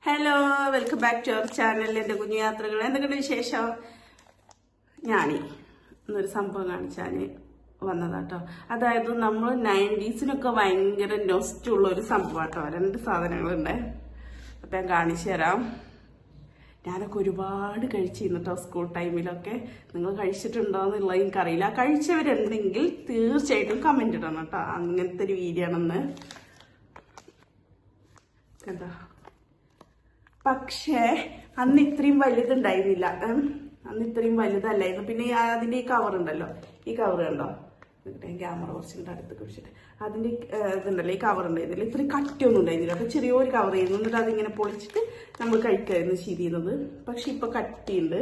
Hello, welcome back to our channel. എൻ്റെ കുഞ്ഞു യാത്രകൾ. എന്തൊക്കെയുണ്ട് വിശേഷം? ഇന്നൊരു സംഭവം കാണിച്ചാൽ വന്നതാട്ടോ. അതായത് നമ്മൾ 90s ഭയങ്കര നൊസ്റ്റുള്ള ഒരു സംഭവം കേട്ടോ. 2 സാധനങ്ങളുണ്ട്. അപ്പം ഞാൻ കാണിച്ചു തരാം. ഞാനൊക്കെ ഒരുപാട് കഴിച്ചിരുന്നു കേട്ടോ സ്കൂൾ ടൈമിലൊക്കെ. നിങ്ങൾ കഴിച്ചിട്ടുണ്ടോ എന്നുള്ളത് എനിക്കറിയില്ല. കഴിച്ചവരുണ്ടെങ്കിൽ തീർച്ചയായിട്ടും കമന്റ് ഇടണം കേട്ടോ. അങ്ങനത്തെ ഒരു വീഡിയോ ആണെന്ന്. എന്താ, പക്ഷേ അന്ന് ഇത്രയും വലുതുണ്ടായിരുന്നില്ല. അന്ന് ഇത്രയും വലുതല്ലായിരുന്നു. പിന്നെ അതിന്റെ ഈ കവർ ഉണ്ടല്ലോ, ഈ കവർ കണ്ടോ, ക്യാമറ കുറച്ചിട്ട് അടുത്ത് വെച്ചിട്ട് അതിന്റെ ഇതുണ്ടല്ലോ, ഈ കവർ ഉണ്ടായിരുന്നില്ല. ഇത്രയും കട്ടിയൊന്നും ഉണ്ടായിരുന്നില്ല. അപ്പൊ ചെറിയൊരു കവർ ആയിരുന്നു. എന്നിട്ട് അതിങ്ങനെ പൊളിച്ചിട്ട് നമ്മൾ കഴിക്കായിരുന്നു ശരിയുന്നത്. പക്ഷെ ഇപ്പൊ കട്ടിയുണ്ട്.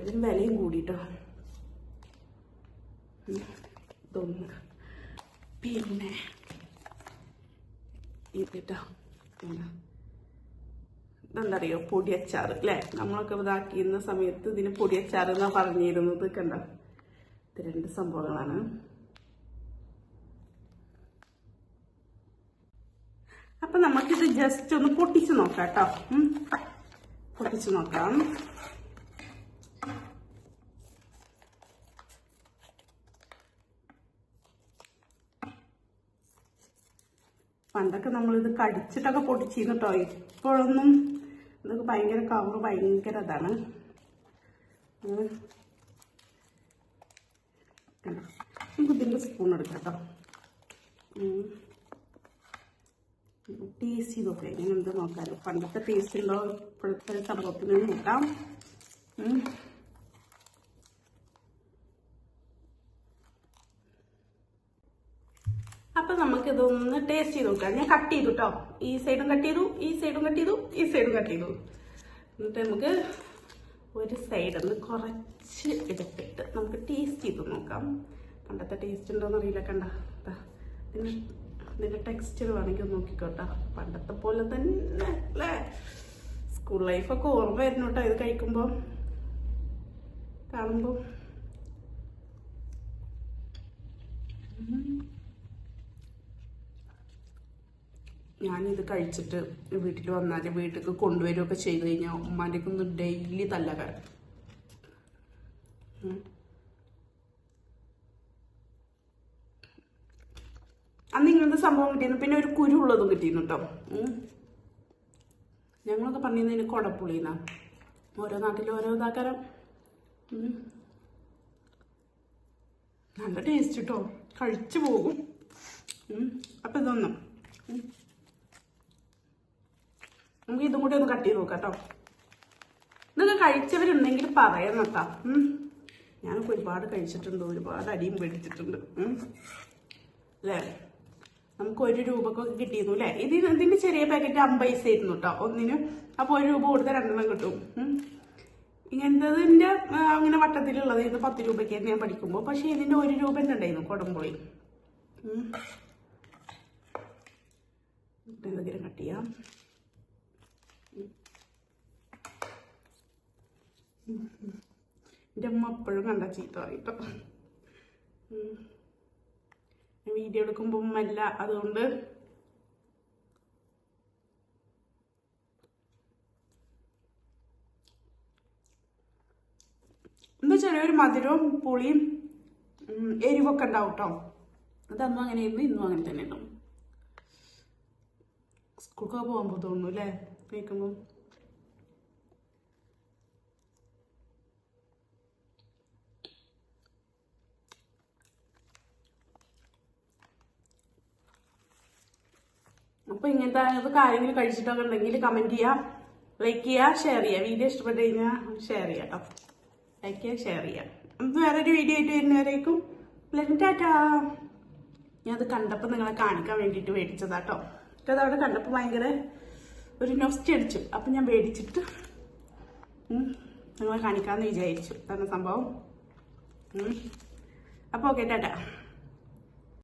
ഇതിന് വിലയും കൂടിട്ടോ. ഇതൊന്ന്, പിന്നെ ഇതിട്ടോ, എന്താ അറിയോ, പൊടിയച്ചാറ് അല്ലേ? നമ്മളൊക്കെ ഇതാക്കിയിരുന്ന സമയത്ത് ഇതിന് പൊടിയച്ചാറ് എന്നാ പറഞ്ഞിരുന്നത്. കണ്ട, ഇത് 2 സംഭവങ്ങളാണ്. അപ്പൊ നമുക്കിത് ജസ്റ്റ് ഒന്ന് പൊട്ടിച്ചു നോക്കാം കേട്ടോ. പൊട്ടിച്ചു നോക്കാം. പണ്ടൊക്കെ നമ്മളിത് കടിച്ചിട്ടൊക്കെ പൊട്ടിച്ചിരുന്നു കേട്ടോ. ഇപ്പോഴൊന്നും ഇതൊക്കെ ഭയങ്കര കവർ, ഭയങ്കര ഇതാണ്. നമുക്ക് ഇതിൻ്റെ സ്പൂൺ എടുക്കാം കേട്ടോ. ടേസ്റ്റ് ചെയ്ത് നോക്കാം. ഇങ്ങനെ എന്ത് നോക്കാമല്ലോ, പണ്ടത്തെ ടേസ്റ്റ് ഉണ്ടോ ഇപ്പോഴത്തെ സംഭവത്തിന് നോക്കാം. അപ്പൊ നമുക്ക് ഇതൊന്ന് ടേസ്റ്റ് ചെയ്ത് നോക്കാം. ഞാൻ കട്ട് ചെയ്തു കേട്ടോ. ഈ സൈഡും കട്ട് ചെയ്തു, ഈ സൈഡും കട്ട് ചെയ്തു, ഈ സൈഡും കട്ട് ചെയ്തു. എന്നിട്ട് നമുക്ക് ഒരു സൈഡിൽ കുറച്ച് എടുത്തിട്ട് നമുക്ക് ടേസ്റ്റ് ചെയ്ത് നോക്കാം. പണ്ടത്തെ ടേസ്റ്റ് ഉണ്ടോന്ന് അറിയില്ല. കണ്ട, ഇതിന്റെ ടെക്സ്ചർ വേണമെങ്കിൽ നോക്കിക്കോട്ടോ. പണ്ടത്തെ പോലെ തന്നെ അല്ലേ? സ്കൂൾ ലൈഫൊക്കെ ഓർമ്മ വരുന്നു കേട്ടോ ഇത് കഴിക്കുമ്പോ, കാണുമ്പോ. ഞാനിത് കഴിച്ചിട്ട് വീട്ടിൽ വന്നാൽ വീട്ടിലേക്ക് കൊണ്ടുവരികയൊക്കെ ചെയ്ത് കഴിഞ്ഞാൽ ഉമ്മാൻ്റെ ഒന്ന് ഡെയിലി തല്ലകാരം. അന്ന് ഇങ്ങനത്തെ സംഭവം കിട്ടിയിരുന്നു. പിന്നെ ഒരു കുരു ഉള്ളതും കിട്ടിയിരുന്നു കേട്ടോ. ഞങ്ങളൊക്കെ പറഞ്ഞിരുന്നതിന് കൊടപ്പുളിന്നാ. ഓരോ നാട്ടിലും ഓരോ ഇതാക്കാരം. നല്ല ടേസ്റ്റ് കേട്ടോ, കഴിച്ചു പോകും. അപ്പം ഇതൊന്നും നമുക്ക് ഇതും കൂടി ഒന്ന് കട്ട് ചെയ്ത് നോക്കാം കേട്ടോ. ഇതൊക്കെ കഴിച്ചവരുണ്ടെങ്കിൽ പറയാൻ കേട്ടോ. ഞാനൊക്കെ ഒരുപാട് കഴിച്ചിട്ടുണ്ട്, ഒരുപാട് അടിയും പേടിച്ചിട്ടുണ്ട് അല്ലേ? നമുക്ക് 1 രൂപക്കൊക്കെ കിട്ടിയിരുന്നു അല്ലേ? ഇതിന്റെ ചെറിയ പാക്കറ്റ് 50 പൈസ ആയിരുന്നു കേട്ടോ ഒന്നിന്. അപ്പൊ 1 രൂപ കൊടുത്താൽ 2 കിട്ടും. ഇങ്ങനത്തതിന്റെ അങ്ങനെ വട്ടത്തിലുള്ളത് ഇത് 10 രൂപയ്ക്കായിരുന്നു ഞാൻ പഠിക്കുമ്പോൾ. പക്ഷെ ഇതിന്റെ 1 രൂപ തന്നെ ഉണ്ടായിരുന്നു കൊടംപുളി. എന്തെങ്കിലും കട്ട് ചെയ്യാം. എൻ്റെ അമ്മ എപ്പോഴും കണ്ട ചീത്ത പറയിട്ടോ. വീഡിയോ എടുക്കുമ്പോൾ അല്ല, അതുകൊണ്ട് എന്താ ചെറിയൊരു മധുരവും പുളിയും എരിവൊക്കെ ഉണ്ടാവും കേട്ടോ. അതന്നും അങ്ങനെയായിരുന്നു, ഇന്നും അങ്ങനെ തന്നെ ഉണ്ടാവും. സ്കൂൾക്കൊക്കെ പോകുമ്പോൾ തോന്നുന്നു അല്ലേ കഴിക്കുമ്പോൾ. അപ്പൊ ഇങ്ങനത്തെ കാര്യങ്ങൾ കഴിച്ചിട്ടൊക്കെ ഉണ്ടെങ്കിൽ കമന്റ് ചെയ്യാം, ലൈക്ക് ചെയ്യുക, ഷെയർ ചെയ്യുക. വീഡിയോ ഇഷ്ടപ്പെട്ട് കഴിഞ്ഞാൽ ഷെയർ ചെയ്യാം കേട്ടോ. ലൈക്ക് ചെയ്യുക, ഷെയർ ചെയ്യാം. നമുക്ക് വേറൊരു വീഡിയോ ആയിട്ട് വരുന്നവരേക്കും ടാറ്റാ. ഞാൻ അത് കണ്ടപ്പോൾ നിങ്ങളെ കാണിക്കാൻ വേണ്ടിയിട്ട് മേടിച്ചതാട്ടോ. അത് അവിടെ കണ്ടപ്പോൾ ഭയങ്കര ഒരു നൊസ്റ്റ് അടിച്ചു. അപ്പം ഞാൻ മേടിച്ചിട്ട് നിങ്ങളെ കാണിക്കാമെന്ന് വിചാരിച്ചു. അതാണ് സംഭവം. അപ്പോൾ ഓക്കെ, ടാറ്റാ.